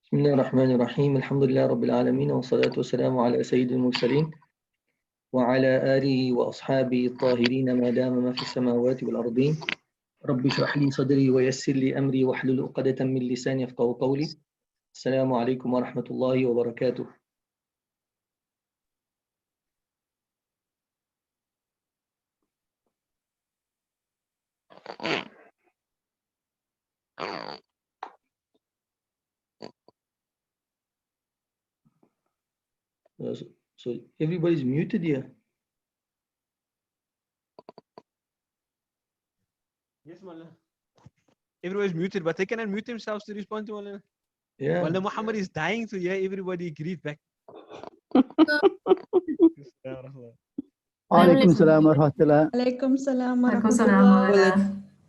بسم الله الرحمن الرحيم الحمد لله رب العالمين والصلاة والسلام على سيد المرسلين وعلى آله وأصحابه الطاهرين ما دام ما في السماوات والأرضين رب اشرح لي صدري ويسر لي أمري واحلل عقدة من لساني يفقهوا قولي. السلام عليكم ورحمة الله وبركاته. So everybody's muted here. Yes, Maulana. Everyone is muted, but they can unmute themselves to respond to Maulana. Yeah. Maulana Muhammad is dying to hear everybody greet back. Alaikum salam wa rahmatullah. Alaikum salam wa Alaikum salam, rahmatullah.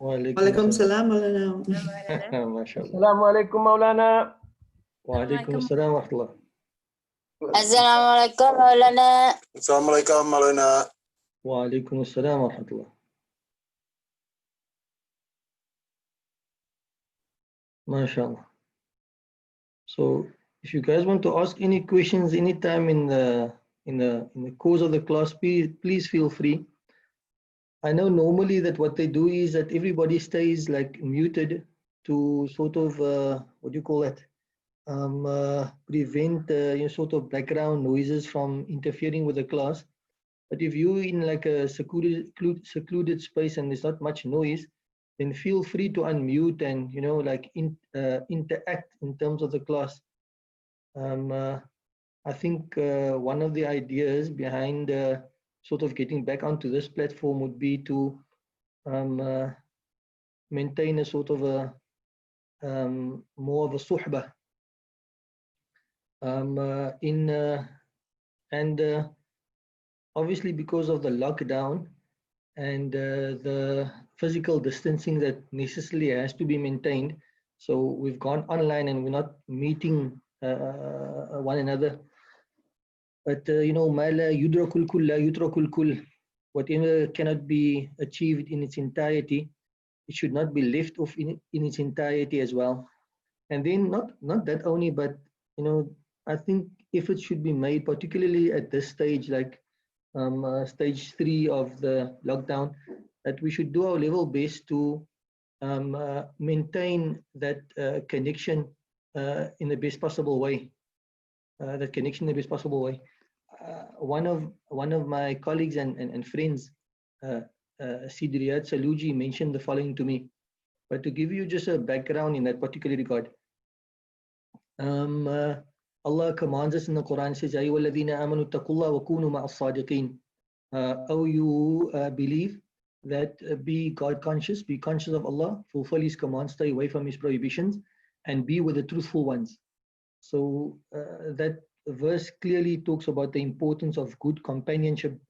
Maulana. Waalaikum salam, Maulana. MashaAllah. Assalamualaikum Maulana. Waalaikum salam wa rahmatullah. Assalamualaikum Maulana. Assalamualaikum Maulana. Waalaikum salam wa rahmatullah. MashaAllah. So if you guys want to ask any questions anytime in the course of the class, please feel free. I know normally that what they do is that everybody stays like muted to sort of what do you call that? Prevent sort of background noises from interfering with the class. But if you're in like a secluded space and there's not much noise, then feel free to unmute and like interact in terms of the class. I think one of the ideas behind sort of getting back onto this platform would be to maintain a sort of a more of a suhbah and obviously because of the lockdown and the physical distancing that necessarily has to be maintained, so we've gone online and we're not meeting one another. But ma la yudrakul kull la yutrakul kull, whatever cannot be achieved in its entirety, it should not be left off in its entirety as well. And then not that only, but I think efforts should be made, particularly at this stage, like stage 3 of the lockdown, that we should do our level best to maintain that connection in the best possible way. One of my colleagues and friends, Sidriyat Saluji, mentioned the following to me. But to give you just a background in that particular regard, Allah commands us in the Quran, says, "Ayyuhalladhina amanu taqullaha wa kunu ma'as sadiqin." Oh, you believe that be God conscious, be conscious of Allah, fulfill His commands, stay away from His prohibitions, and be with the truthful ones. So that verse clearly talks about the importance of good companionship,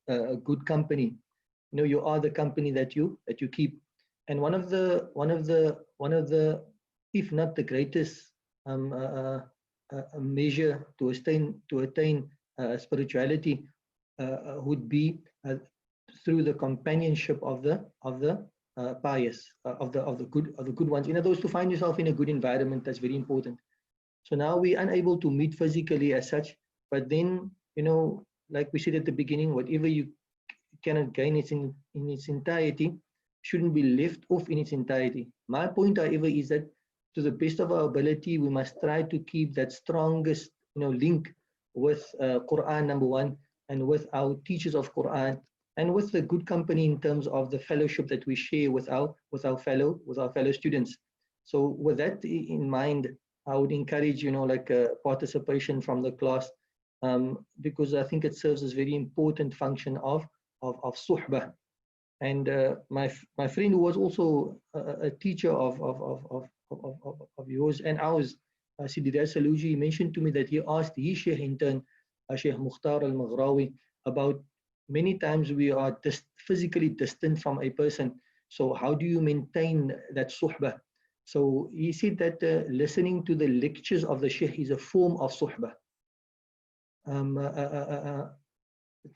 good company. You are the company that you keep. And one of the if not the greatest measure to attain spirituality would be through the companionship of the pious, of the good ones. In other words, to find yourself in a good environment, that's very important. So now we're unable to meet physically as such, but then like we said at the beginning, whatever you cannot gain in its entirety shouldn't be left off in its entirety. My point, however, is that to the best of our ability, we must try to keep that strongest link with Quran, number one, and with our teachers of Quran, and with the good company in terms of the fellowship that we share with our fellow students. So with that in mind, I would encourage like participation from the class, because I think it serves as very important function of suhbah. And my friend, who was also a teacher of yours and ours, Sididar Saluji, mentioned to me that he asked his Sheikh in turn, Sheikh Mukhtar al-Maghrawi, about many times we are physically distant from a person. So how do you maintain that suhbah? So he said that listening to the lectures of the Sheikh is a form of suhbah.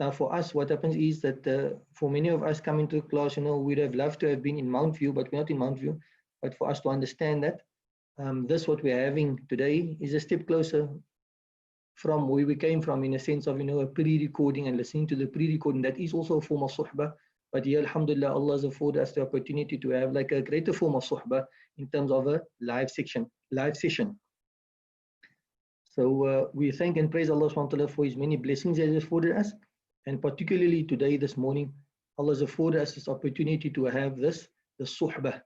Now for us, what happens is that for many of us coming to class, we'd have loved to have been in Mount View, but we're not in Mount View. But for us to understand that, this what we're having today is a step closer from where we came from, in a sense of, a pre-recording and listening to the pre-recording. That is also a form of suhbah. But here, alhamdulillah, Allah has afforded us the opportunity to have like a greater form of suhbah in terms of a live session. So we thank and praise Allah subhanahu wa ta'ala for His many blessings that He has afforded us. And particularly today, this morning, Allah has afforded us this opportunity to have the suhbah,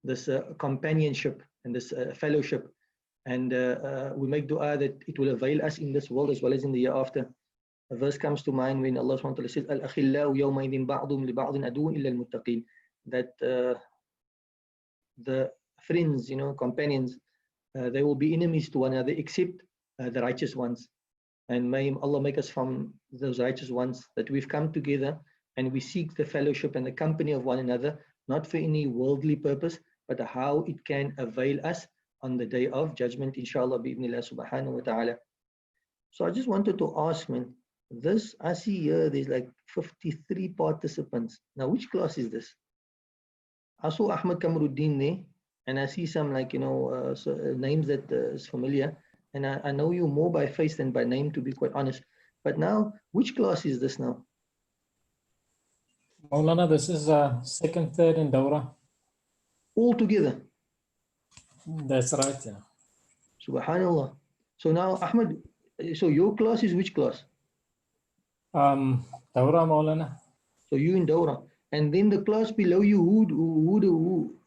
this companionship and this fellowship. And we make dua that it will avail us in this world as well as in the year after. A verse comes to mind when Allah subhanahu wa ta'ala says, Al-akhillau yawmaidin ba'dum li ba'din aduun illa al-muttaqin. That the friends, companions, they will be enemies to one another except the righteous ones. And may Allah make us from those righteous ones, that we've come together and we seek the fellowship and the company of one another, not for any worldly purpose, but how it can avail us on the day of judgment, inshallah, bi'idhnillah subhanahu wa ta'ala. So I just wanted to ask, man, this, I see here, there's like 53 participants. Now, which class is this? I saw Ahmad Kamruddin there, and I see some names that is familiar. And I know you more by face than by name, to be quite honest. But now, which class is this now? Maulana, this is second, third in Dawra. All together? That's right, yeah. Subhanallah. So now, Ahmad, so your class is which class? Dawra, Maulana. So you in Dawra. And then the class below you,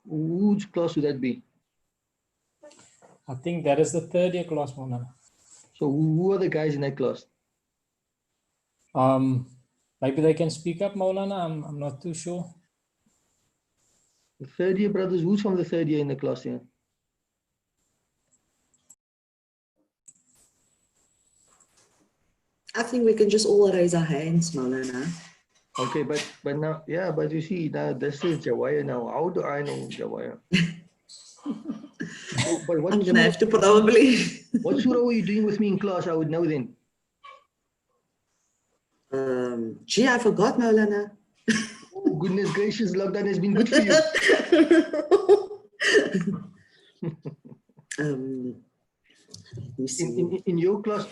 whose class would that be? I think that is the third year class, Maulana. So who are the guys in that class? Maybe they can speak up, Maulana. I'm not too sure. The third year brothers, who's from the third year in the class here? I think we can just all raise our hands, Maulana. Okay, but now, yeah, but you see, now this is Jawaya now. How do I know Jawaya? So, but what I'm going to have to probably. What surah were you doing with me in class? I would know then. Gee, I forgot, Maulana. Oh, goodness gracious, lockdown has been good for you. Let me see. In your class,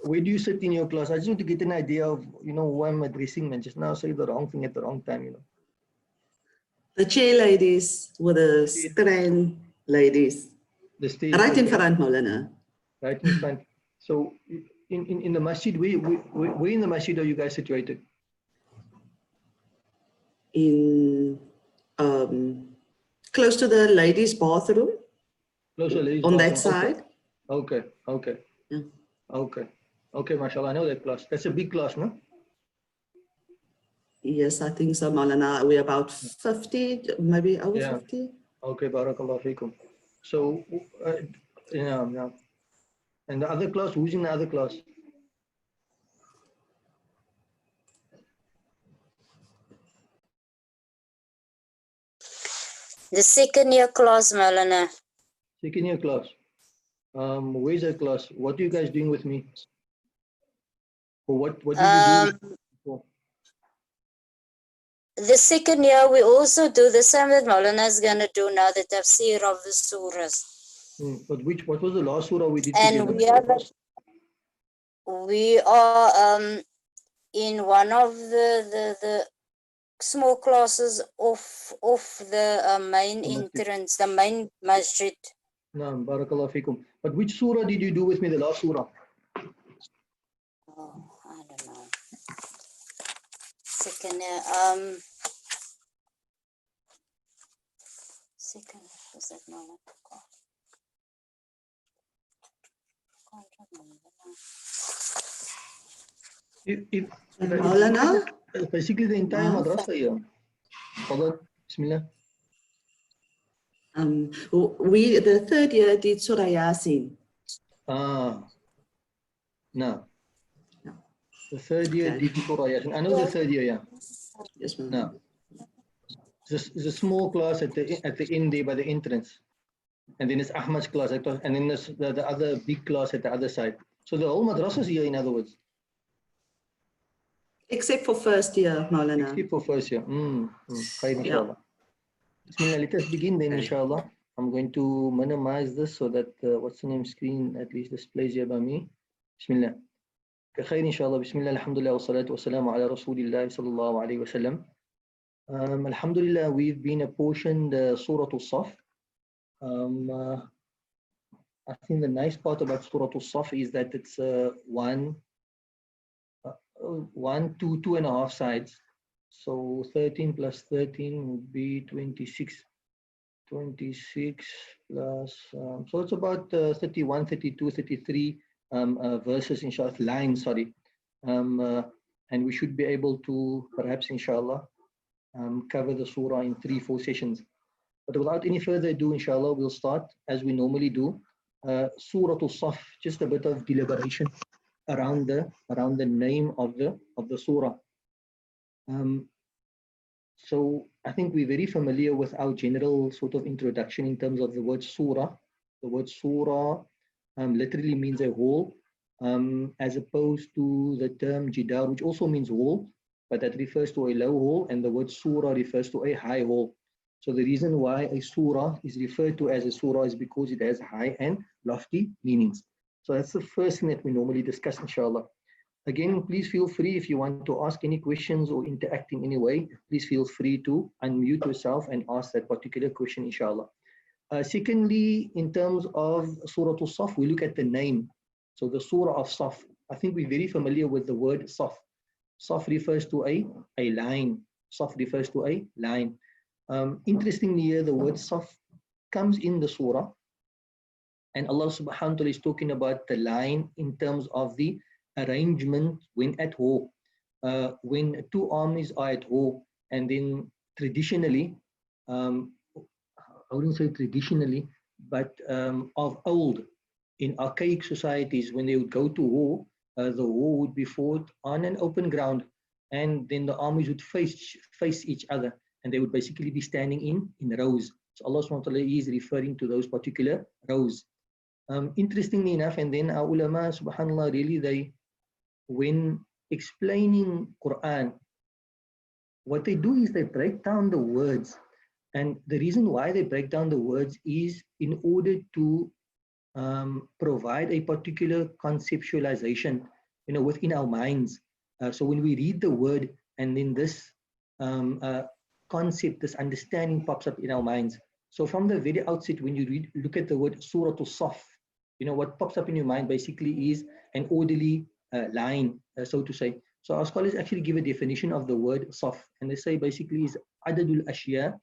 where do you sit in your class? I just want to get an idea of, who I'm addressing, man. Just now say the wrong thing at the wrong time, The chair ladies with the strand ladies. The stage, Right in front, Maulana. Right in front. So in the masjid, where in the masjid are you guys situated? In close to the ladies' bathroom. Close to the ladies' on bathroom. that side. Okay. Yeah. Okay, mashallah. I know that class. That's a big class, no? Yes, I think so, Maulana. We're about 50, maybe over 50. Okay, barakallah fikum. So, yeah. And the other class, who's in the other class? The second year class, Maulana. Second year class. Where's that class? What are you guys doing with me? Or what did you do before? The second year, we also do the same that Maulana is going to do now, the tafsir of the surahs. But what was the last surah we did And together? we are in one of the small classes off the main entrance, the main masjid. Naam, barakallah fikum. But which surah did you do with me, the last surah? Oh, I don't know. Second year, second, was that Maulana? Can't remember now. Maulana? Basically the entire madrasa here. Fadal, Bismillah. We, the third year, did Surah Yasin. No. No. The third year Okay. did Surah Yasin. I know the third year, yeah. Yes, ma'am. No. It's a small class at the end there by the entrance. And then it's Ahmad's class, and then there's the other big class at the other side. So the whole madrasa is here, in other words. Except for first year, Maulana. Except for first year. Khair, inshallah. Bismillah, let us begin then, inshallah. I'm going to minimize this so that what's the name screen at least displays here by me. Bismillah. Khair inshallah. Bismillah. Alhamdulillah. Wa salatu wa salamu ala Rasulillah sallallahu alayhi wa sallam. Alhamdulillah, we've been apportioned Surah Al-Saf. I think the nice part about Surah Al-Saf is that it's 1, 2.5 sides. So 13 plus 13 would be 26. 26 plus, so it's about 31, 32, 33 verses, inshallah, lines, sorry. And we should be able to perhaps, inshallah, cover the surah in 3-4 sessions. But without any further ado, inshallah, we'll start as we normally do. Surah Al-Saf, just a bit of deliberation around the name of the surah. So I think we're very familiar with our general sort of introduction in terms of the word surah. The word surah literally means a hall, as opposed to the term jidar, which also means hall, but that refers to a low hall, and the word surah refers to a high hall. So the reason why a surah is referred to as a surah is because it has high and lofty meanings. So that's the first thing that we normally discuss, inshallah. Again, please feel free if you want to ask any questions or interact in any way, please feel free to unmute yourself and ask that particular question, inshallah. Secondly, in terms of Surah Al-Saf, we look at the name. So the Surah of Saf, I think we're very familiar with the word Saf. Saf refers to a line. Saf refers to a line. Interestingly here, the word Saf comes in the surah, and Allah subhanahu wa ta'ala is talking about the line in terms of the arrangement when at war. When two armies are at war, and then traditionally, I wouldn't say traditionally, but of old, in archaic societies, when they would go to war, the war would be fought on an open ground, and then the armies would face each other, and they would basically be standing in rows. So Allah subhanahu wa ta'ala is referring to those particular rows. Interestingly enough, and then our ulama, subhanallah, really when explaining Quran, what they do is they break down the words. And the reason why they break down the words is in order to provide a particular conceptualization, within our minds. So when we read the word, and then this concept, this understanding pops up in our minds. So from the very outset, when you look at the word Surah Al-Saf, what pops up in your mind basically is an orderly line, so to say. So our scholars actually give a definition of the word Saf, and they say basically is adadul ashya.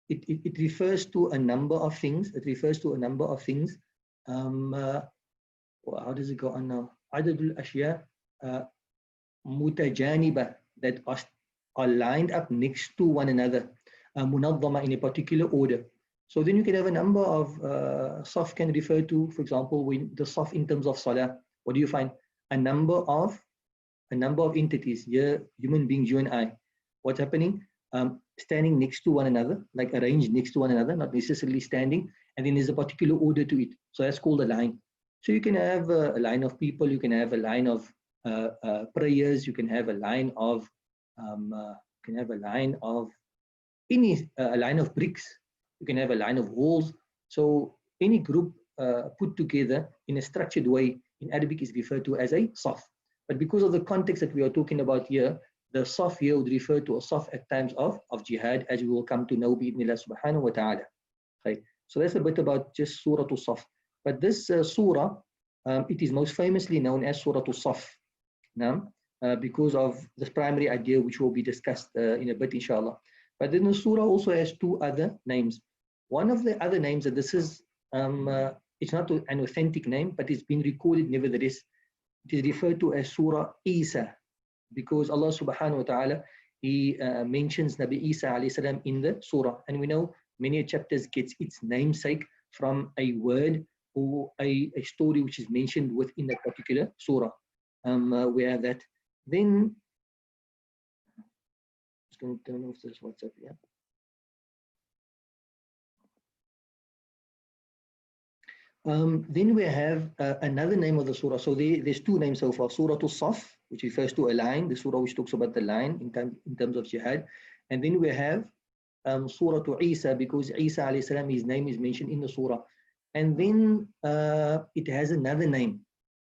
It refers to a number of things. It refers to a number of things. How does it go on now? Adadul ashya mutajaniba, that are lined up next to one another, munaddama, in a particular order. So then you can have a number of saf can refer to, for example, when the saf in terms of salah, what do you find? A number of entities, here, human beings, you and I. What's happening? Standing next to one another, like arranged next to one another, not necessarily standing, and then there's a particular order to it. So that's called a line. So you can have a line of people, you can have a line of prayers, you can have a line of a line of bricks, you can have a line of walls. So any group put together in a structured way in Arabic is referred to as a saf. But because of the context that we are talking about here, the saf here would refer to a saf at times of jihad, as we will come to know bi'idhnillah subhanahu wa ta'ala. Okay. So that's a bit about just Surah Al-Saf. But this surah, it is most famously known as Surah Al-Saf, because of this primary idea which will be discussed in a bit, inshallah. But then the surah also has two other names. One of the other names, and this is, it's not an authentic name, but it's been recorded nevertheless. It is referred to as Surah Isa, because Allah subhanahu wa ta'ala, He mentions Nabi Isa alayhi salam in the surah. And we know many chapters gets its namesake from a word or a story which is mentioned within that particular surah. We have that. Then, I'm just going to turn off this WhatsApp here. Then we have another name of the surah. So there's two names so far. Surah Al-Saf, which refers to a line, the surah which talks about the line in terms of jihad. And then we have Surah to Isa, because Isa alayhi salam, his name is mentioned in the surah. And then it has another name.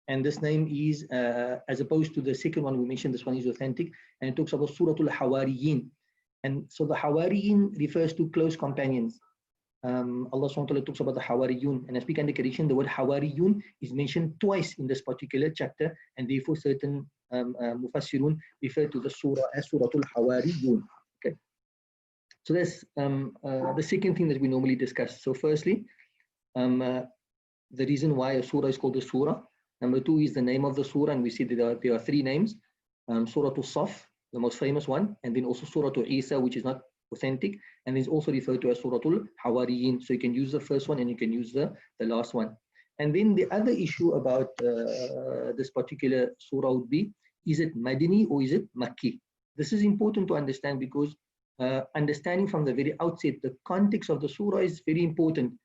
And this name is, as opposed to the second one we mentioned, this one is authentic. And it talks about Surah Al-Hawariyin. And so the Hawariyin refers to close companions. Allah SWT talks about the Hawariyun. And as we can correction, the word Hawariyun is mentioned twice in this particular chapter. And therefore certain Mufassirun refer to the surah as Surah Al-Hawariyun. Okay. So that's the second thing that we normally discuss. So firstly, the reason why a surah is called a surah. Number two is the name of the surah, and we see that there are three names. Surah Saf, the most famous one, and then also Surah Isa, which is not authentic, and is also referred to as Surah Hawariyin. So you can use the first one and you can use the last one. And then the other issue about this particular surah would be, is it Madani or is it Makki? This is important to understand because understanding from the very outset, the context of the surah is very important.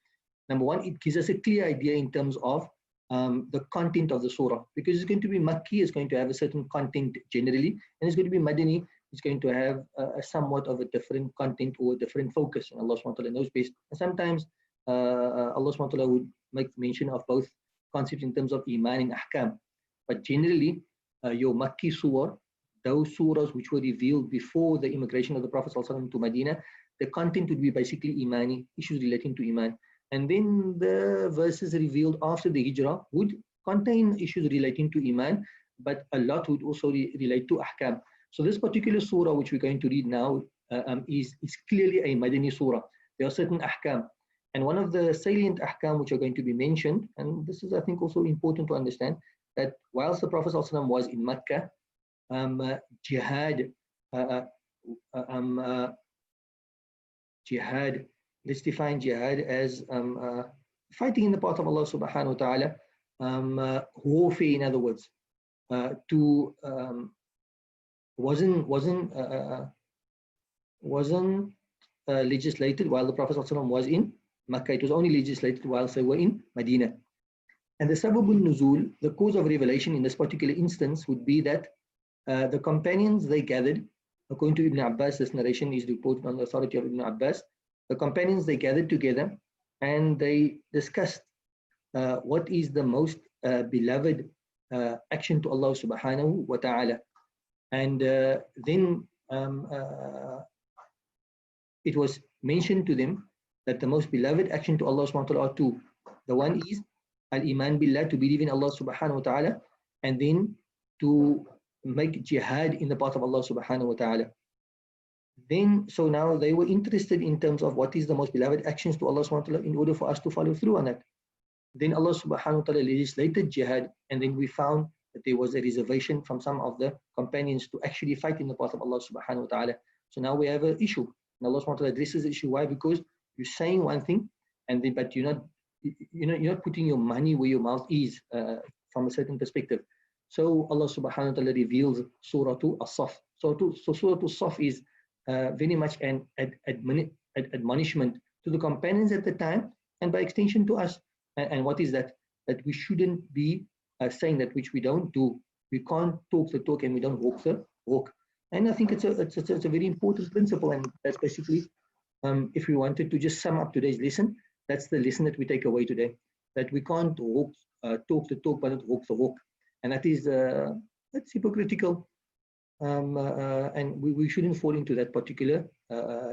Number one, it gives us a clear idea in terms of the content of the surah, because it's going to be Makki, it's going to have a certain content generally, and it's going to be Madani, it's going to have a somewhat of a different content or a different focus. And Allah SWT knows best. And sometimes Allah SWT would make mention of both concepts in terms of Iman and Ahkam. But generally, your Makki surah, those surahs which were revealed before the immigration of the Prophet ﷺ to Medina, the content would be basically Imani, issues relating to Iman. And then the verses revealed after the Hijrah would contain issues relating to Iman, but a lot would also relate to Ahkam. So this particular surah which we're going to read now is clearly a Madani surah. There are certain Ahkam. And one of the salient Ahkam which are going to be mentioned, and this is I think also important to understand, that whilst the Prophet ﷺ was in Mecca, jihad, jihad, let's define jihad as fighting in the path of Allah subhanahu wa ta'ala, warfare in other words, wasn't legislated while the Prophet ﷺ was in Makkah. It was only legislated whilst they were in Medina. And the sababul nuzul, the cause of revelation in this particular instance would be that the companions, they gathered, according to Ibn Abbas, this narration is reported on the authority of Ibn Abbas, the companions, they gathered together and they discussed what is the most beloved action to Allah subhanahu wa ta'ala. And then it was mentioned to them that the most beloved action to Allah subhanahu wa ta'ala are two. The one is al-iman billah, to believe in Allah subhanahu wa ta'ala, and then to make jihad in the path of Allah subhanahu wa ta'ala. Then, so now they were interested in terms of what is the most beloved actions to Allah subhanahu wa ta'ala in order for us to follow through on that. Then Allah subhanahu wa ta'ala legislated jihad, and then we found that there was a reservation from some of the companions to actually fight in the path of Allah subhanahu wa ta'ala. So now we have an issue. And Allah subhanahu wa ta'ala addresses the issue. Why? Because you're saying one thing, and then but you're not putting your money where your mouth is from a certain perspective. So Allah subhanahu wa ta'ala reveals Surah As-Saf. So Surah As-Saf is very much an admonishment to the companions at the time, and by extension to us. And what is that? That we shouldn't be saying that which we don't do. We can't talk the talk and we don't walk the walk. And I think it's a very important principle, and that's basically, if we wanted to just sum up today's lesson, that's the lesson that we take away today. That we can't talk the talk but not walk the walk, and that is that's hypocritical. And we shouldn't fall into that particular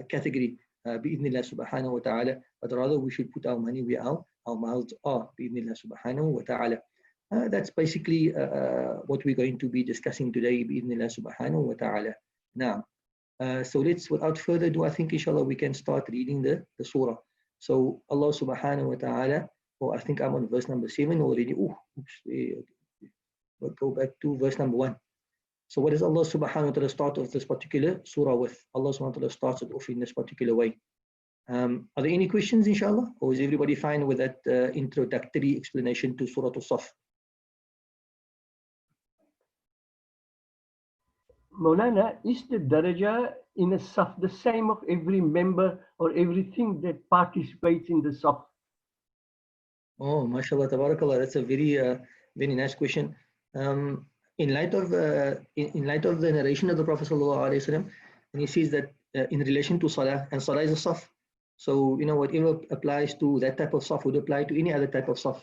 category, bi'idhnillah subhanahu wa ta'ala, but rather we should put our money where our mouths are, bi'idhnillah subhanahu wa ta'ala. That's basically what we're going to be discussing today, bi'idhnillah subhanahu wa ta'ala. Now, so let's, without further ado, I think inshallah we can start reading the surah. So Allah subhanahu wa ta'ala, I think I'm on verse number 7 already. We'll go back to verse number 1. So what does Allah subhanahu wa ta'ala start off this particular surah with? Allah subhanahu wa ta'ala starts it off in this particular way. Are there any questions, inshallah? Or is everybody fine with that introductory explanation to Surah As-Saf? Maulana, is the daraja in a saf the same of every member or everything that participates in the saf? Oh, mashallah, tabarakallah. That's a very, very nice question. In light of the narration of the Prophet sallallahu alaihi wasallam, and he says that in relation to salah, and salah is a saf. So, whatever applies to that type of saf would apply to any other type of saf,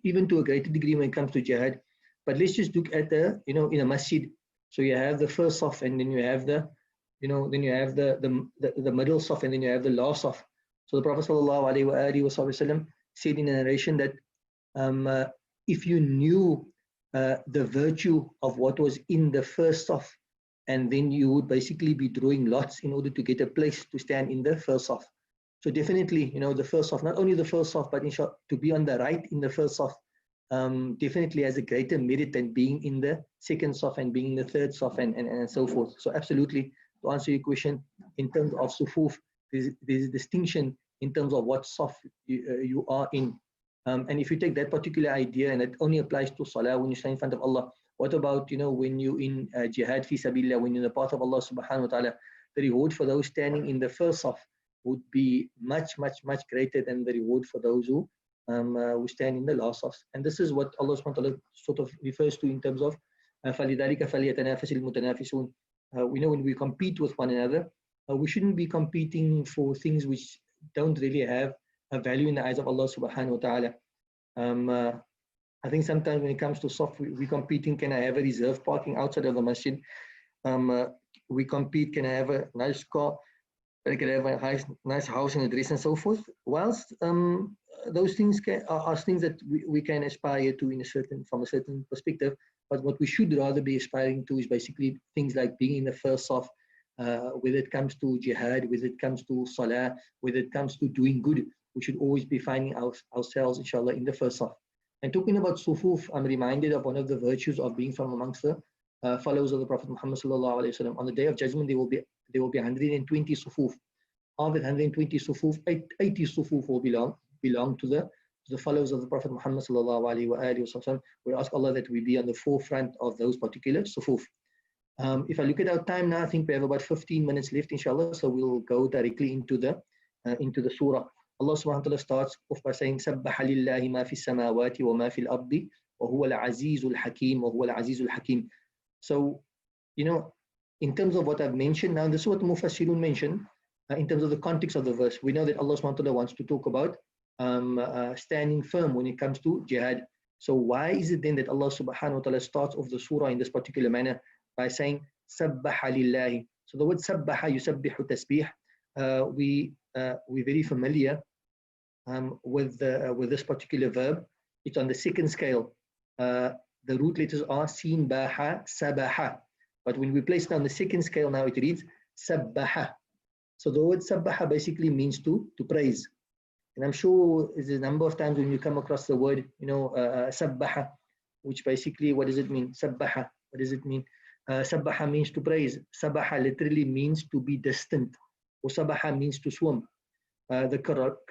even to a greater degree when it comes to jihad. But let's just look at in a masjid. So you have the first saf, and then you have the middle saf, and then you have the last saf. So the Prophet ﷺ said in a narration that if you knew the virtue of what was in the first saf, and then you would basically be drawing lots in order to get a place to stand in the first saf. So definitely, the first saf, not only the first saf, but to be on the right in the first saf, definitely has a greater merit than being in the second saf and being in the third saf and so forth. So absolutely, to answer your question, in terms of sufuf, there's a distinction in terms of what saf you are in. And if you take that particular idea, and it only applies to salah when you stand in front of Allah, what about when you in jihad fi sabilillah, when you're in the path of Allah subhanahu wa ta'ala? The reward for those standing in the first saf would be much greater than the reward for those who stand in the last saf. And this is what Allah subhanahu wa ta'ala sort of refers to in terms of فَلِذَلِكَ فَلْيَتَنَافَسِ الْمُتَنَافِسُونَ. We know when we compete with one another, we shouldn't be competing for things which don't really have a value in the eyes of Allah subhanahu wa ta'ala. I think sometimes when it comes to saf, we competing, can I have a reserve parking outside of the masjid? We compete, can I have a nice car? Can I have a nice house and address and so forth? Whilst those things are things that we can aspire to from a certain perspective, but what we should rather be aspiring to is basically things like being in the first saf, whether it comes to jihad, whether it comes to salah, whether it comes to doing good, we should always be finding ourselves, inshallah, in the first saf. And talking about sufuf, I'm reminded of one of the virtues of being from amongst the followers of the Prophet Muhammad sallallahu alaihi wasallam. On the day of judgment, there will be 120 sufuf. Of the 120 sufuf, 80 sufuf will belong to the followers of the Prophet Muhammad sallallahu alaihi wasallam. We ask Allah that we be on the forefront of those particular sufuf. If I look at our time now, I think we have about 15 minutes left, inshallah. So we'll go directly into the surah. Allah subhanahu wa ta'ala starts off by saying, سَبَّحَ لِلَّهِ مَا فِي السَّمَاوَاتِ وَمَا فِي الْأَرْضِ وَهُوَ الْعَزِيزُ الْحَكِيمُ وَهُوَ الْعَزِيزُ الْحَكِيمُ. So, in terms of what I've mentioned now, this is what Mufassirun mentioned in terms of the context of the verse. We know that Allah subhanahu wa ta'ala wants to talk about standing firm when it comes to jihad. So why is it then that Allah subhanahu wa ta'ala starts off the surah in this particular manner by saying, سَبَّحَ لِلَّهِ? So the word سَبَّحَ يُسَبِّحُ تَسْبِيحٌ. We're very familiar with this particular verb. It's on the second scale. The root letters are sin, baha, sabaha. But when we place it on the second scale now, it reads sabbaha. So the word sabbaha basically means to praise. And I'm sure there's a number of times when you come across the word, sabbaha, which basically, what does it mean? Sabbaha, what does it mean? Sabbaha means to praise. Sabaha literally means to be distant. Or sabaha means to swim. The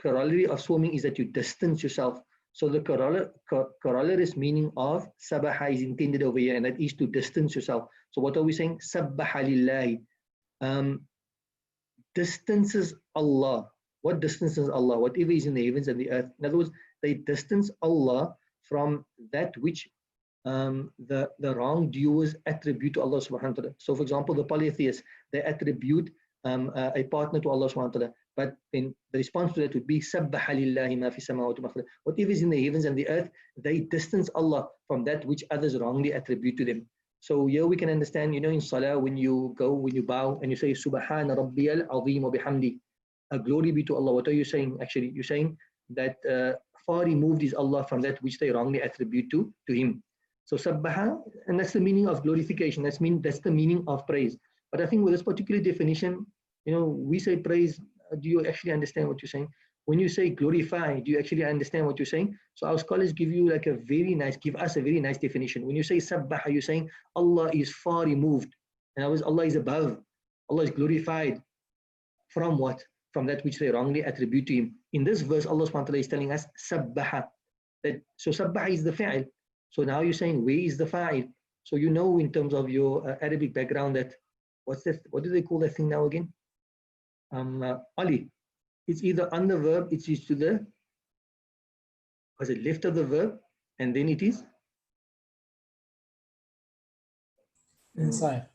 corollary of swimming is that you distance yourself. So the corollary meaning of sabaha is intended over here, and that is to distance yourself. So what are we saying? Sabbaha lillahi. Distances Allah. What distances Allah? Whatever is in the heavens and the earth. In other words, they distance Allah from that which the wrongdoers attribute to Allah subhanahu wa ta'ala. So for example, the polytheists, they attribute a partner to Allah subhanahu wa ta'ala. But then the response to that would be Sabbaha lillahi ma fi samawati wa ma. Whatever is in the heavens and the earth, they distance Allah from that which others wrongly attribute to them. So here we can understand, in salah, when you bow and you say Subhana Rabbiyal Azim wa bihamdi, glory be to Allah. What are you saying? Actually, you're saying that far removed is Allah from that which they wrongly attribute to Him. So Sabbaha, and that's the meaning of glorification. That's the meaning of praise. But I think with this particular definition, we say praise. Do you actually understand what you're saying? When you say glorify, do you actually understand what you're saying? So our scholars give us a very nice definition. When you say sabbaha, you're saying Allah is far removed. In other words, Allah is above. Allah is glorified from what? From that which they wrongly attribute to Him. In this verse, Allah subhanahu wa ta'ala is telling us sabbaha. So sabbaha is the fa'il. So now you're saying, where is the fa'il? So in terms of your Arabic background that, what do they call that thing now again? Ali. It's either on the verb, it is to the left of the verb, and then it is inside.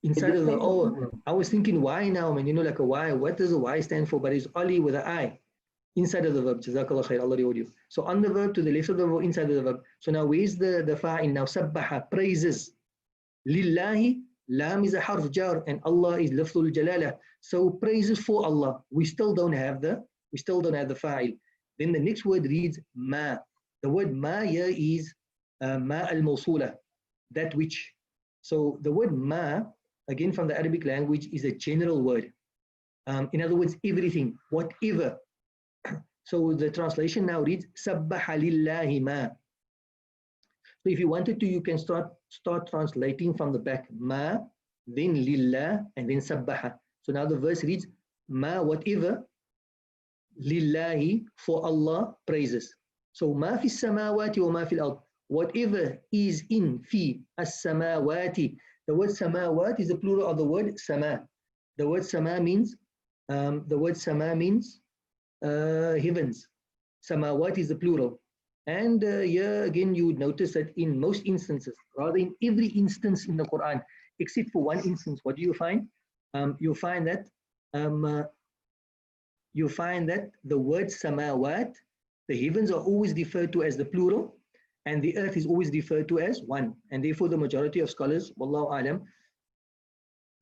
inside of the, oh, I was thinking why now, man, you know, like a why, what does a why stand for? But it's Ali with an I inside of the verb. Jazakallah khair, Allah reward you. So on the verb, to the left of the verb, inside of the verb. So now where's the fa'il now? Sabbaha, praises. Lillahi, lam is a harf jar, and Allah is lafzul jalala. So praises for Allah. We still don't have the fa'il. Then the next word reads ma. The word ma here is ma al-mawsula, that which. So the word ma, again from the Arabic language, is a general word. In other words, everything, whatever. So the translation now reads sabbaha lillahi ma. So if you wanted to, you can start translating from the back, ma, then lillah, and then sabbaha. So now the verse reads ma, whatever, lillahi, for Allah, praises. So ma fi samawati wa ma fi al-ard, whatever is in fi as-samawati. The word samawat is the plural of the word sama. The word sama means heavens. Samawat is the plural. And here again, you would notice that in most instances, rather in every instance in the Quran, except for one instance, what do you find? You find that the word samawat, the heavens are always referred to as the plural, and the earth is always referred to as one. And therefore, the majority of scholars, wallahu alam,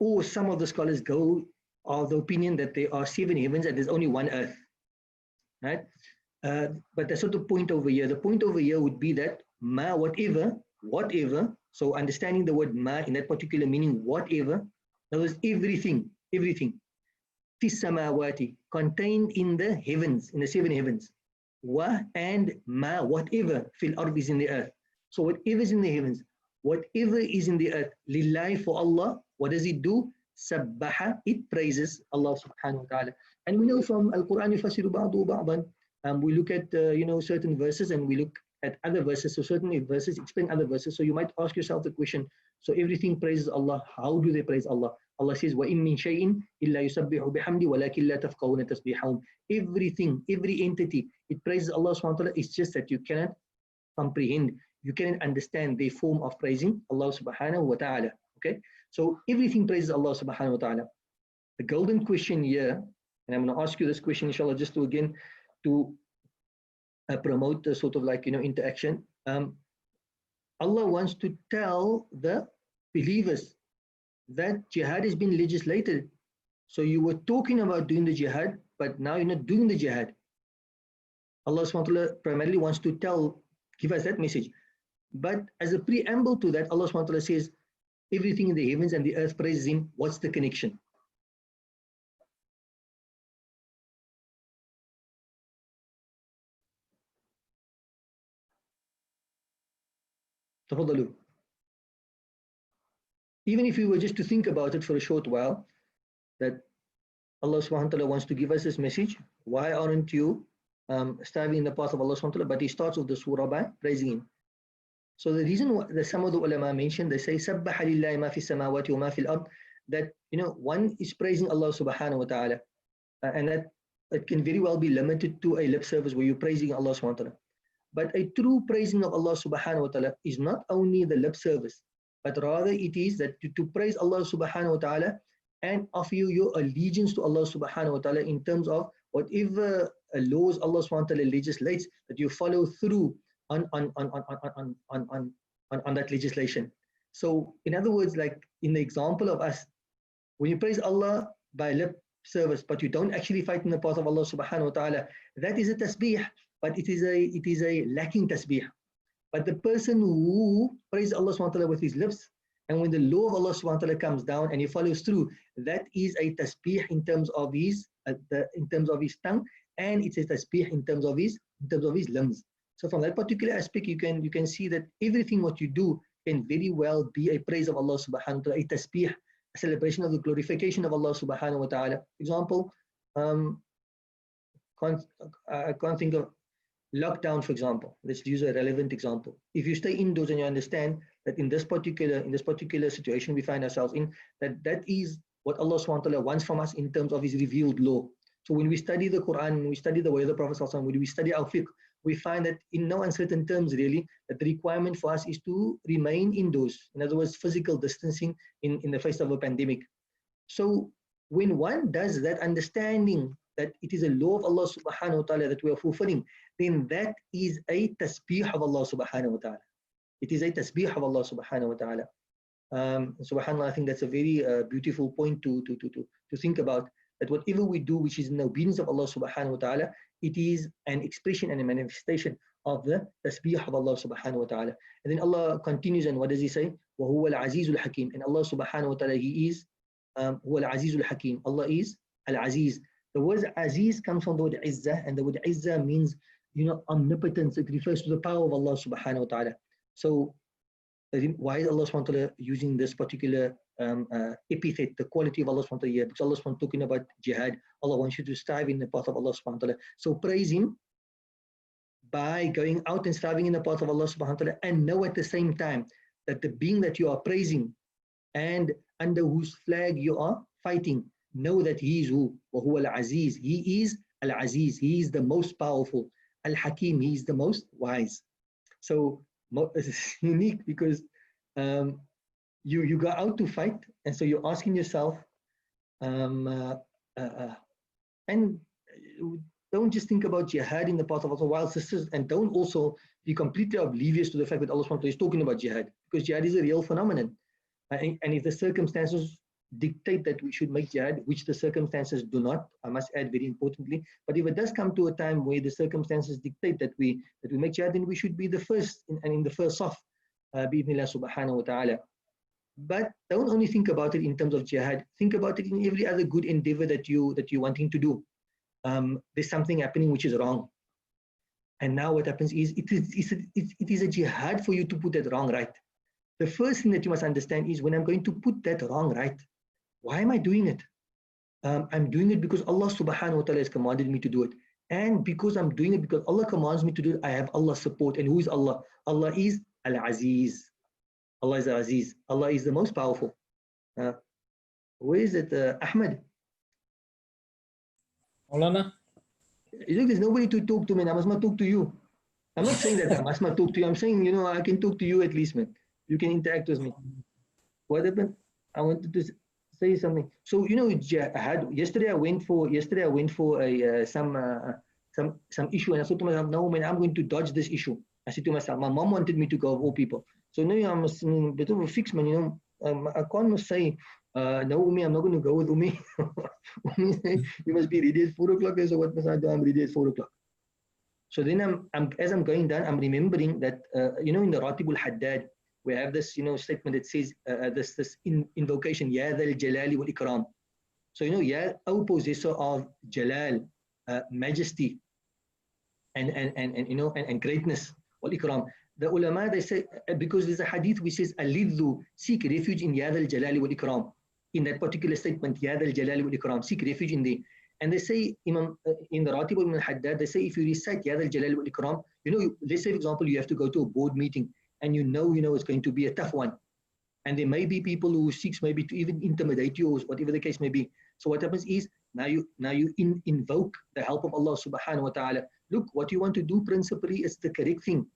or some of the scholars go of the opinion that there are 7 heavens and there's only one earth, right? But that's not the point over here. The point over here would be that ma, whatever. So understanding the word ma in that particular meaning, whatever. That was everything. Fi samawati, contained in the heavens, in the 7 heavens. Wa, and ma, whatever fil ard is in the earth. So whatever is in the heavens, whatever is in the earth, lillahi, for Allah, what does it do? Sabbaha, it praises Allah subhanahu wa ta'ala. And we know from Al-Quran, yufasiru ba'du ba'dan. We look at certain verses, and we look at other verses. So certain verses explain other verses. So you might ask yourself the question, so everything praises Allah. How do they praise Allah? Allah says, وَإِن مِّن شَيْءٍ إِلَّا يُسَبِّحُ بِحَمْدِ وَلَكِنْ لَا تَفْقَهُونَ تَسْبِيحَهُمْ. Everything, every entity, it praises Allah subhanahu wa ta'ala. It's just that you cannot comprehend, you cannot understand the form of praising Allah subhanahu wa ta'ala. Okay? So everything praises Allah subhanahu wa ta'ala. The golden question here, and I'm going to ask you this question, inshallah, just to promote a sort of interaction. Allah wants to tell the believers that jihad has been legislated. So you were talking about doing the jihad, but now you're not doing the jihad. Allah subhanahu wa ta'ala primarily wants to give us that message. But as a preamble to that, Allah subhanahu wa ta'ala says, everything in the heavens and the earth praises Him. What's the connection? Even if we were just to think about it for a short while, that Allah subhanahu wa ta'ala wants to give us this message, why aren't you striving in the path of Allah subhanahu wa ta'ala? But He starts with the surah by praising Him. So the reason that some of the ulama mentioned, they say, Sabbaha lillahi ma fi samawati wa ma fil ard, that one is praising Allah subhanahu wa ta'ala, and that it can very well be limited to a lip service where you're praising Allah subhanahu wa ta'ala. But a true praising of Allah subhanahu wa ta'ala is not only the lip service, but rather it is that to praise Allah subhanahu wa ta'ala and offer your allegiance to Allah subhanahu wa ta'ala in terms of whatever laws Allah subhanahu wa ta'ala legislates, that you follow through on that legislation. So in other words, like in the example of us, when you praise Allah by lip service, but you don't actually fight in the path of Allah subhanahu wa ta'ala, that is a tasbih, but it is a lacking tasbih. But the person who praises Allah subhanahu wa ta'ala with his lips, and when the law of Allah subhanahu wa ta'ala comes down and he follows through, that is a tasbih in terms of his tongue, and it's a tasbih in terms of his limbs. So from that particular aspect, you can see that everything what you do can very well be a praise of Allah subhanahu wa ta'ala, a tasbih, a celebration of the glorification of Allah subhanahu wa ta'ala. Example, I can't think of lockdown, for example. Let's use a relevant example. If you stay indoors and you understand that in this particular situation we find ourselves in, that is what Allah subhanahu wa ta'ala wants from us in terms of His revealed law. So when we study the Quran, when we study the way of the Prophet, when we study our fiqh, we find that in no uncertain terms, really, that the requirement for us is to remain indoors. In other words, physical distancing in the face of a pandemic. So when one does that, understanding that it is a law of Allah subhanahu wa ta'ala that we are fulfilling, then that is a tasbih of Allah subhanahu wa ta'ala. It is a tasbih of Allah subhanahu wa ta'ala. SubhanAllah, I think that's a very beautiful point to think about, that whatever we do which is in the obedience of Allah subhanahu wa ta'ala, it is an expression and a manifestation of the tasbih of Allah subhanahu wa ta'ala. And then Allah continues, and what does he say? وَهُوَ الْعَزِيزُ الْحَكِيمُ. And Allah subhanahu wa ta'ala, he is هُوَ الْعَزِيزُ الْحَكِيمُ. Allah is Al-Aziz. The word Aziz comes from the word Izzah, and the word Izzah means, omnipotence. It refers to the power of Allah subhanahu wa ta'ala. So why is Allah subhanahu wa ta'ala using this particular epithet, the quality of Allah subhanahu wa ta'ala here? Because Allah subhanahu wa ta'ala talking about jihad. Allah wants you to strive in the path of Allah subhanahu wa ta'ala. So praise Him by going out and striving in the path of Allah subhanahu wa ta'ala, and know at the same time that the being that you are praising and under whose flag you are fighting, know that He is who? وَهُوَ الْعَزِيز. He is Al-Aziz. He is the most powerful. Al-Hakim. He is the most wise. So it's unique because you go out to fight, and so you're asking yourself, and don't just think about jihad in the path of Allah, while sisters, and don't also be completely oblivious to the fact that Allah subhanahu wa ta'ala is talking about jihad, because jihad is a real phenomenon. And if the circumstances dictate that we should make jihad, which the circumstances do not, I must add very importantly, but if it does come to a time where the circumstances dictate that we make jihad, then we should be the first in the first saf, bi'idhnillah subhanahu wa ta'ala. But don't only think about it in terms of jihad, think about it in every other good endeavor that you're wanting to do. There's something happening which is wrong. And now what happens is, it is a jihad for you to put that wrong right. The first thing that you must understand is, when I'm going to put that wrong right, why am I doing it? I'm doing it because Allah subhanahu wa ta'ala has commanded me to do it. And because I'm doing it because Allah commands me to do it, I have Allah's support. And who is Allah? Allah is Al-Aziz. Allah is Al-Aziz. Allah is the most powerful. Where is it, Ahmed? Maulana? Look, there's nobody to talk to, man. I must not talk to you. I'm not saying that I must not talk to you. I'm saying, I can talk to you at least, man. You can interact with me. What happened? I wanted to say something. So, yesterday I went for some issue, and I thought to myself, no, man, I'm going to dodge this issue. I said to myself, my mom wanted me to go, of all people. So now I'm a bit of a fix, man. I can't say, no, Umi, I'm not going to go with Umi. Umi say, you must be ready at 4 o'clock. So what must I do? I'm ready at 4 o'clock. So then as I'm going down, I'm remembering that, in the Ratibul Haddad, we have this, statement that says, this invocation, Ya Dhal Jalali wal Ikram. So, Ya, O possessor of Jalal, majesty, and greatness, wal Ikram. The ulama, they say, because there's a hadith which says, Alidhu, seek refuge in Ya Dhal Jalali wal Ikram. In that particular statement, Ya Dhal Jalali wal Ikram, seek refuge in there. And they say, in the Ratibul Haddad, they say, if you recite Ya Dhal Jalali wal Ikram, let's say, for example, you have to go to a board meeting, and it's going to be a tough one. And there may be people who seeks maybe to even intimidate you, or whatever the case may be. So what happens is, now you invoke the help of Allah subhanahu wa ta'ala. Look, what you want to do principally is the correct thing.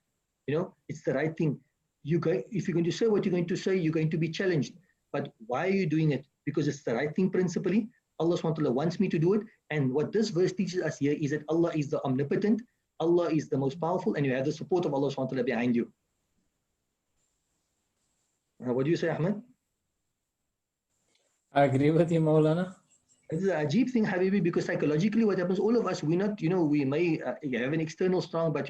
It's the right thing. If you're going to say what you're going to say, you're going to be challenged. But why are you doing it? Because it's the right thing principally. Allah subhanahu wa ta'ala wants me to do it. And what this verse teaches us here is that Allah is the omnipotent, Allah is the most powerful, and you have the support of Allah subhanahu wa ta'ala behind you. What do you say, Ahmed? I agree with you, Maulana. It's an ajib thing, Habibi, because psychologically what happens, all of us, we're not, we may have an external strong, but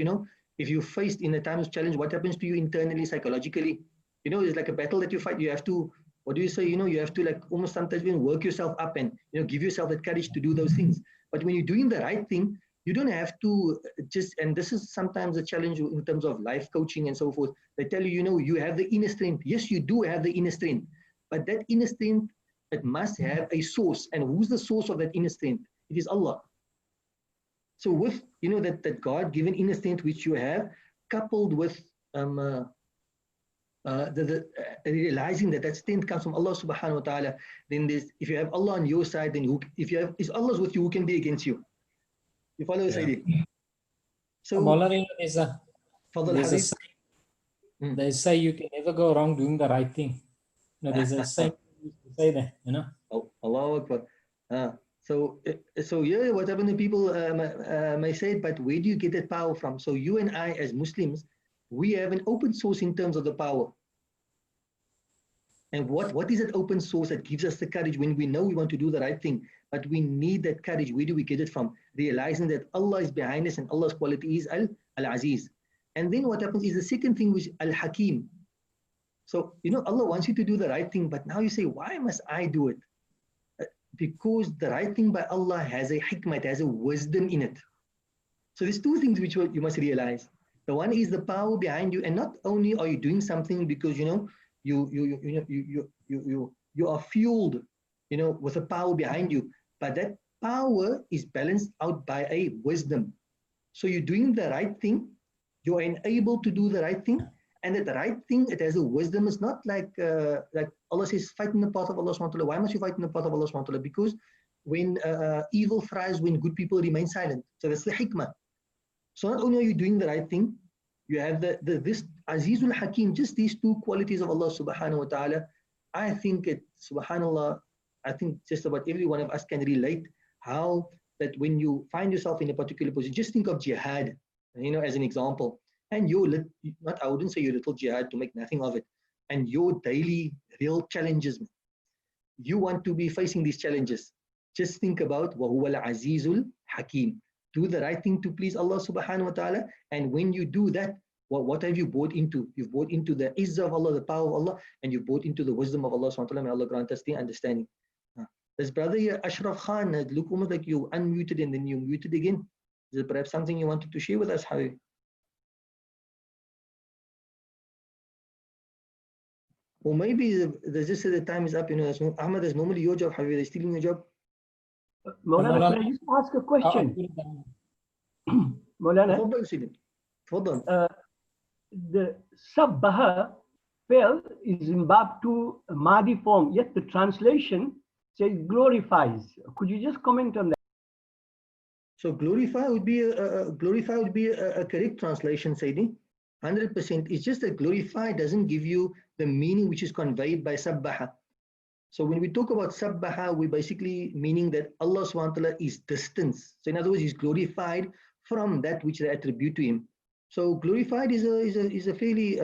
if you're faced in a time of challenge, what happens to you internally, psychologically? It's like a battle that you fight. You have to, what do you say? You have to like almost sometimes work yourself up and, give yourself that courage to do those things. But when you're doing the right thing, you don't have to and this is sometimes a challenge in terms of life coaching and so forth. They tell you, you have the inner strength. Yes, you do have the inner strength, but that inner strength, it must have a source. And who's the source of that inner strength? It is Allah. So with, that God-given inner strength which you have, coupled with realizing that strength comes from Allah subhanahu wa ta'ala, then if you have Allah on your side, then if Allah's with you, who can be against you? You follow this idea? So, Maulana, Fadal there's a Habib. saying, they say you can never go wrong doing the right thing. No, there's a saying to say that, you know. Oh, Allahu Akbar. So yeah, what happened to people may say it, but where do you get that power from? So you and I as Muslims, we have an open source in terms of the power. And what is that open source that gives us the courage when we know we want to do the right thing, but we need that courage? Where do we get it from? Realizing that Allah is behind us and Allah's quality is Al-Aziz. And then what happens is the second thing, which Al-Hakim. So, Allah wants you to do the right thing, but now you say, why must I do it? Because the right thing by Allah has a hikmah, it has a wisdom in it. So there's two things which you must realize. The one is the power behind you, and not only are you doing something because you are fueled, with a power behind you, but that power is balanced out by a wisdom. So you're doing the right thing, you're enabled to do the right thing, and that the right thing, it has a wisdom. It's not like Allah says, fight in the path of Allah subhanahu wa ta'ala. Why must you fight in the path of Allah subhanahu wa ta'ala? Because when evil thrives, when good people remain silent. So that's the hikmah. So not only are you doing the right thing, you have this Azizul Hakim, just these two qualities of Allah subhanahu wa ta'ala. I think subhanallah, I think just about every one of us can relate how that when you find yourself in a particular position, just think of jihad, as an example. And I wouldn't say your little jihad to make nothing of it. And your daily real challenges, you want to be facing these challenges. Just think about وَهُوَ الْعَزِيزُ الْحَكِيمُ. Do the right thing to please Allah subhanahu wa ta'ala. And when you do that, what have you bought into? You've bought into the izzah of Allah, the power of Allah, and you've bought into the wisdom of Allah subhanahu wa ta'ala. May Allah grant us the understanding. This brother here, Ashraf Khan, look almost like you unmuted and then you muted again. Is it perhaps something you wanted to share with us, Habib? Or maybe they just said the time is up. Ahmad, is normally your job, Habib. They're stealing your job. Maulana, can I just ask a question? Maulana, the Sabbaha fell is in Bab 2 Mahdi form, yet the translation says glorifies. Could you just comment on that? So glorify would be a correct translation, Sayyidi. 100%. It's just that glorify doesn't give you the meaning which is conveyed by sabbaha. So when we talk about sabbaha, we're basically meaning that Allah subhanahu wa ta'ala is distant. So in other words, he's glorified from that which they attribute to him. So glorified is a fairly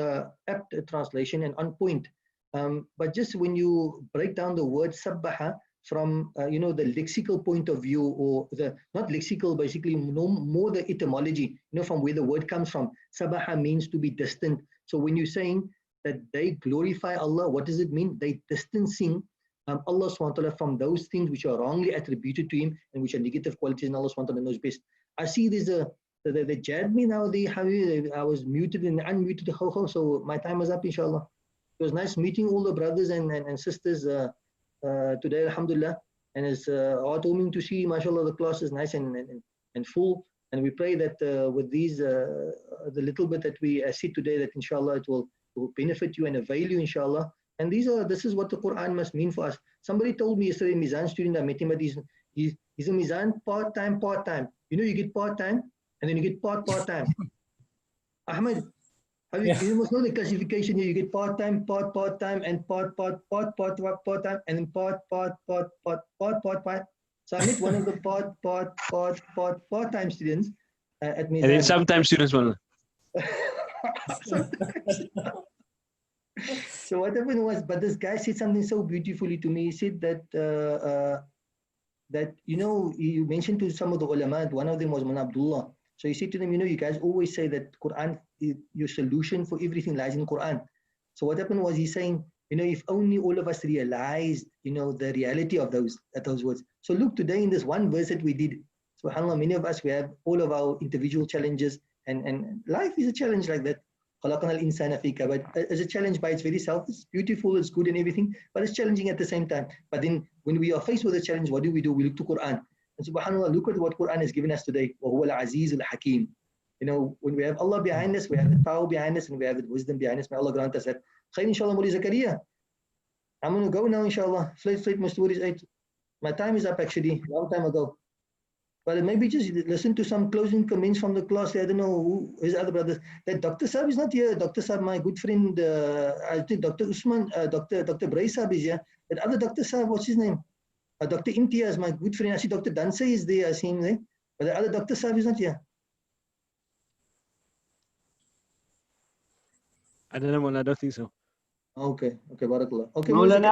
apt translation and on point. But just when you break down the word sabbaha from the lexical point of view, or the not lexical, basically more the etymology, from where the word comes from. Sabaha means to be distant. So when you're saying that they glorify Allah, what does it mean? They distancing Allah subhanahu wa ta'ala from those things which are wrongly attributed to him and which are negative qualities, and Allah subhanahu wa ta'ala knows best. I see there's they jabbed me now. I was muted and unmuted. So my time is up, inshallah. It was nice meeting all the brothers and sisters today, alhamdulillah. And it's heartwarming to see, mashallah, the class is nice and full. And we pray that with these, the little bit that we see today, that inshallah it will benefit you and avail you, inshallah. And this is what the Quran must mean for us. Somebody told me yesterday, a Mizan student I met him, but he's a Mizan part-time. You get part-time and then you get part-time. Ahmed, you must know the classification here. You get part-time, part-time, and part-time, and then part. So I met one of the part-time students at Mizan. And then sometimes students will. So what happened was, but this guy said something so beautifully to me. He said that you mentioned to some of the ulama, one of them was Man Abdullah. So he said to them, you guys always say that Quran, your solution for everything lies in Quran. So what happened was, he's saying, if only all of us realized, the reality of those words. So look, today in this one verse that we did, subhanAllah, many of us, we have all of our individual challenges, and life is a challenge like that. But as a challenge by its very self, it's beautiful, it's good and everything, but it's challenging at the same time. But then when we are faced with a challenge, what do? We look to Quran. And subhanAllah, look at what Quran has given us today. وَهُوَ الْعَزِيزُ الْحَكِيمُ. When we have Allah behind us, we have the power behind us, and we have the wisdom behind us. May Allah grant us that. Khair, inshallah, Mawli Zakaria. I'm going to go now, inshallah. Straight, my story is 8. My time is up, actually, long time ago. But maybe just listen to some closing comments from the class. I don't know who his other brothers. That Dr. Saab is not here. Dr. Saab, my good friend, I think Dr. Usman, Dr. Bray Saab is here. That other Dr. Saab, what's his name? Dr. Imtiaz, my good friend. I see Dr. Danse is there. I see him there. But the other Dr. Saab is not here. I don't know, Maulana, I don't think so. Okay, barakallah. Okay, Maulana,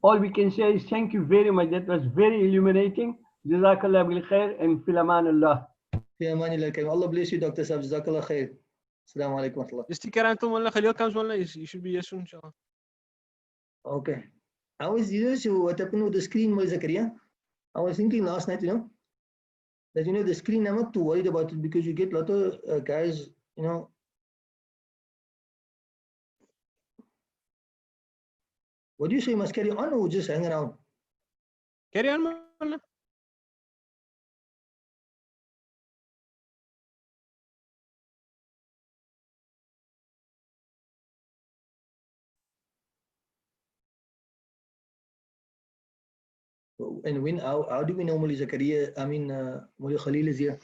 all we can say is thank you very much. That was very illuminating. Jazakallah bil khair and fil aman Allah. Allah bless you, Dr. Saab. Jazakallah khair. Assalamu alaikum wa rahmatullah. Just stick around till Maulana Khalil comes, Maulana. You should be here soon, inshallah. Okay. I was, what happened with the screen, Maulana Zakaria? I was thinking last night, that, the screen, I'm not too worried about it because you get a lot of guys, what do you say, you must carry on or just hang around? Carry on, Maulana. And how do we know Maulana Zakaria, Maulana Khalil is here?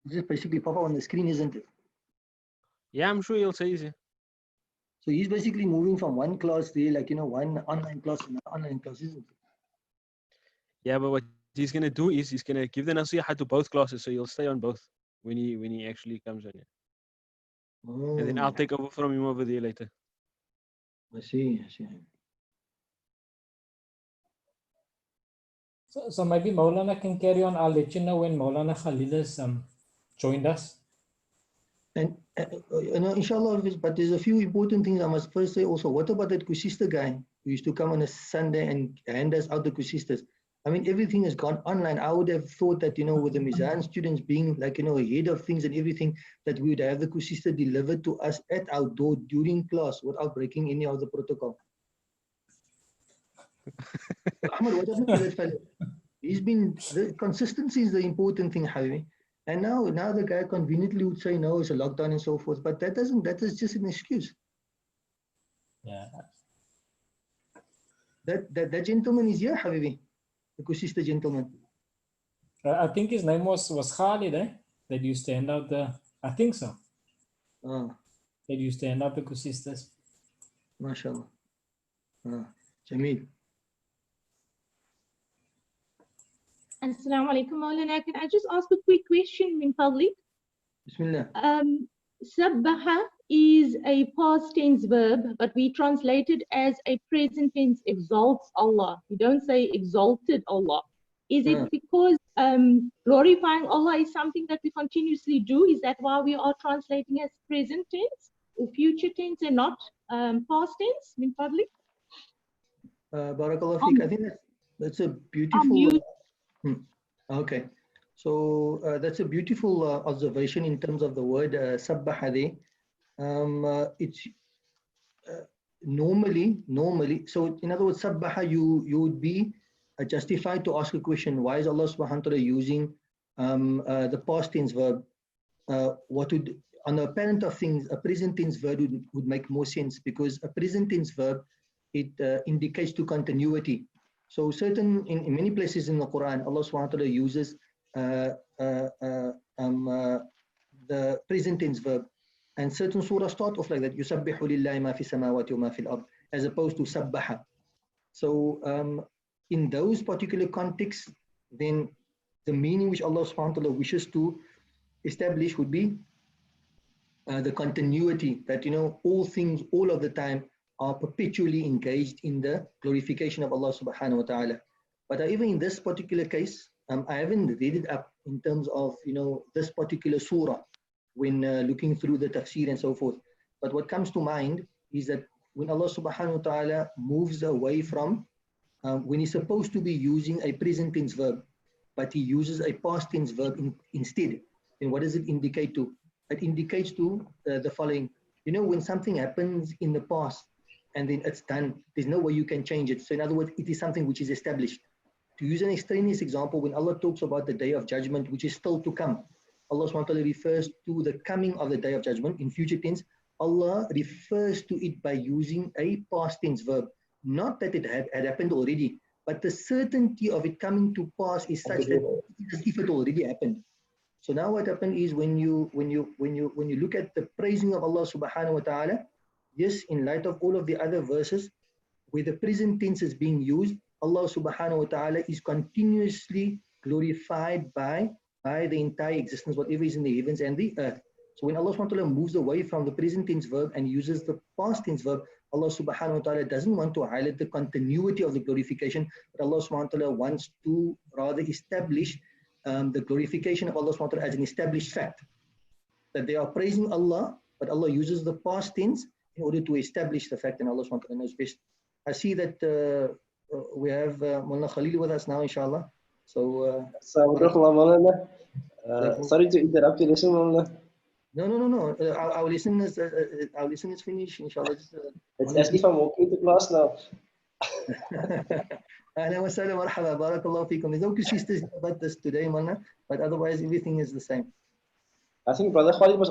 It's just basically pop up on the screen, isn't it? Yeah, I'm sure he'll say easy. So he's basically moving from one class there, one online class to another online class, isn't it? Yeah, but what he's gonna do is he's gonna give the nasiha to both classes, so he'll stay on both when he actually comes in. Oh, And then I'll take over from him over there later. I see. So maybe Maulana can carry on. I'll let you know when Maulana Khalil has joined us. And inshallah, but there's a few important things I must first say also. What about that Kusista guy who used to come on a Sunday and hand us out the Kusistas? Everything has gone online. I would have thought that, with the Mizan students being ahead of things and everything, that we would have the Kusista delivered to us at our door during class without breaking any of the protocol. Ahmed, what happened to that fellow? The consistency is the important thing, Habibi. And now the guy conveniently would say, no, it's a lockdown and so forth. But that is just an excuse. Yeah. That gentleman is here, Habibi. The Kusista gentleman. I think his name was Khalid, that used to hand out I think so. That used to hand out the Kusistas. MashaAllah. Jameel. Assalamu alaikum, Maulana. Can I just ask a quick question, min fadlik? Bismillah. Sabbaha is a past tense verb, but we translate it as a present tense, exalts Allah. We don't say exalted Allah. Is it because glorifying Allah is something that we continuously do? Is that why we are translating as present tense or future tense and not past tense, min fadlik? Barakallah feek. I think that's a beautiful... Okay. So that's a beautiful observation in terms of the word sabbaha. It's normally, so in other words, sabbaha, you would be justified to ask a question. Why is Allah subhanahu wa ta'ala using the past tense verb? What would, on the apparent of things, a present tense verb would make more sense, because a present tense verb, it indicates to continuity. So in many places in the Quran, Allah subhanahu wa ta'ala uses the present tense verb, and certain surahs start off like that, يُسَبِّحُ لِلَّهِ مَا فِي السَّمَاوَاتِ وَمَا فِي الْأَرْضِ, as opposed to sabbaha. So in those particular contexts, then the meaning which Allah subhanahu wa ta'ala wishes to establish would be the continuity, that all things all of the time are perpetually engaged in the glorification of Allah subhanahu wa ta'ala. But even in this particular case, I haven't read it up in terms of this particular surah when looking through the tafsir and so forth. But what comes to mind is that when Allah subhanahu wa ta'ala moves away from when he's supposed to be using a present tense verb, but he uses a past tense verb instead, then what does it indicate to? It indicates to the following. When something happens in the past and then it's done, there's no way you can change it. So in other words, it is something which is established. To use an extraneous example, when Allah talks about the day of judgment, which is still to come, Allah subhanahu wa ta'ala refers to the coming of the day of judgment in future tense. Allah refers to it by using a past tense verb. Not that it had happened already, but the certainty of it coming to pass is such that as if it already happened. So now what happened is when you look at the praising of Allah subhanahu wa ta'ala, yes, in light of all of the other verses where the present tense is being used, Allah subhanahu wa ta'ala is continuously glorified by the entire existence, whatever is in the heavens and the earth. So when Allah subhanahu wa ta'ala moves away from the present tense verb and uses the past tense verb, Allah subhanahu wa ta'ala doesn't want to highlight the continuity of the glorification, but Allah subhanahu wa ta'ala wants to rather establish the glorification of Allah subhanahu wa ta'ala as an established fact. That they are praising Allah, but Allah uses the past tense in order to establish the fact, and Allah subhanahu wa ta'ala knows best. I see that we have Mullah Khalil with us now, inshallah. So, sorry to interrupt you, Mullah. No. Our listeners finished, inshallah. It's as if I'm walking to class now. Ahlan wa sahlan, marhaba, barakallahu feekum. There's no sisters about this today, Mullah, but otherwise everything is the same. I think Brother Khalid was